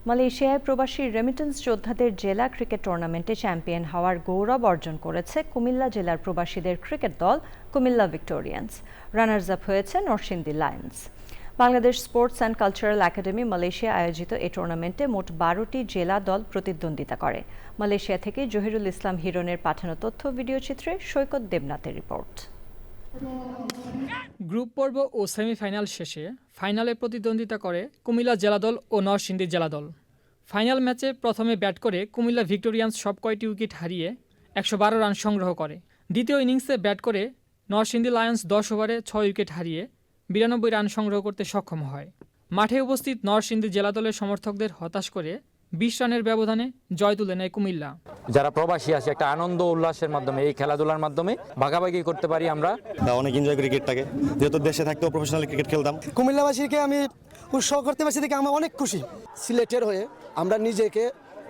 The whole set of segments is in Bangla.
মালয়েশিয়ায় প্রবাসী রেমিটেন্স যোদ্ধাদের জেলা ক্রিকেট টুর্নামেন্টে চ্যাম্পিয়ন হওয়ার গৌরব অর্জন করেছে কুমিল্লা জেলার প্রবাসীদের ক্রিকেট দল কুমিল্লা ভিক্টোরিয়ান্স। রানার্স আপ হয়েছে Narsingdi Lions. Bangladesh sports and cultural academy Malaysia আয়োজিত এই টুর্নামেন্টে মোট ১২টি জেলা দল প্রতিদ্বন্দ্বিতা করে। মালয়েশিয়া থেকে জহিরুল ইসলাম হিরণের পাঠানো তথ্য ভিডিওচিত্রে সৈকত দেবনাথের রিপোর্ট। গ্রুপ পর্ব ও সেমিফাইনাল শেষে ফাইনালে প্রতিদ্বন্দ্বিতা করে কুমিল্লা জেলা দল ও নরসিংদী জেলা দল। ফাইনাল ম্যাচে প্রথমে ব্যাট করে কুমিল্লা ভিক্টোরিয়ান্স সব কয়টি উইকেট হারিয়ে ১১২ রান সংগ্রহ করে। দ্বিতীয় ইনিংসে ব্যাট করে নরসিংদী লায়ন্স ১০ ওভারে ৬ উইকেট হারিয়ে ৯২ রান সংগ্রহ করতে সক্ষম হয়। মাঠে উপস্থিত নরসিংদী জেলা দলের সমর্থকদের হতাশ করে ২০ রানের ব্যবধানে জয় তুলে নেয় কুমিল্লা। যারা প্রবাসী আছে একটা আনন্দ উল্লাসের মাধ্যমে এই খেলাধুলার মাধ্যমে ভাগাভাগি করতে পারি আমরা। অনেক এনজয় করি ক্রিকেটটাকে, যেহেতু দেশে থাকতেও প্রফেশনাল ক্রিকেট খেলতাম। কুমিল্লাবাসীকে আমি উৎসাহ করতে পারছি দেখে আমরা অনেক খুশি। সিলেটের হয়ে আমরা নিজেকে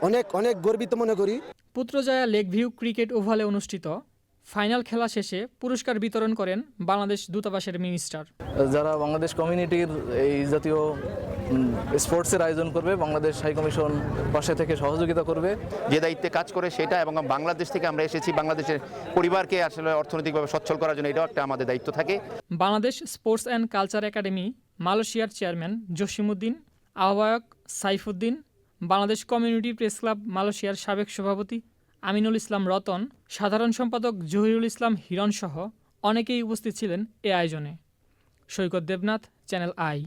অনেক অনেক গর্বিত মনে করি। পুত্রজয়া লেক ভিউ ক্রিকেট ওভালে অনুষ্ঠিত ফাইনাল খেলা শেষে পুরস্কার বিতরণ করেন বাংলাদেশ দূতাবাসের মিনিস্টার। যারা বাংলাদেশ কমিউনিটির এই জাতীয় স্পোর্টসের আয়োজন করবে, বাংলাদেশ হাই কমিশন পাশে থেকে সহযোগিতা করবে। যে দায়িত্বে কাজ করে সেটা, এবং বাংলাদেশ থেকে আমরা এসেছি বাংলাদেশের পরিবারকে আসলে অর্থনৈতিকভাবে সচ্ছল করার জন্য, এটাও একটা আমাদের দায়িত্ব থাকে। Bangladesh sports and culture academy মালয়েশিয়ার চেয়ারম্যান জসিমউদ্দিন, আহ্বায়ক Saifuddin, Bangladesh community press club মালয়েশিয়ার সাবেক সভাপতি আমিনুল ইসলাম রতন, সাধারণ সম্পাদক জহিরুল ইসলাম হিরণ সহ অনেকেই উপস্থিত ছিলেন এ আয়োজনে। সৈকত দেবনাথ, চ্যানেল আই।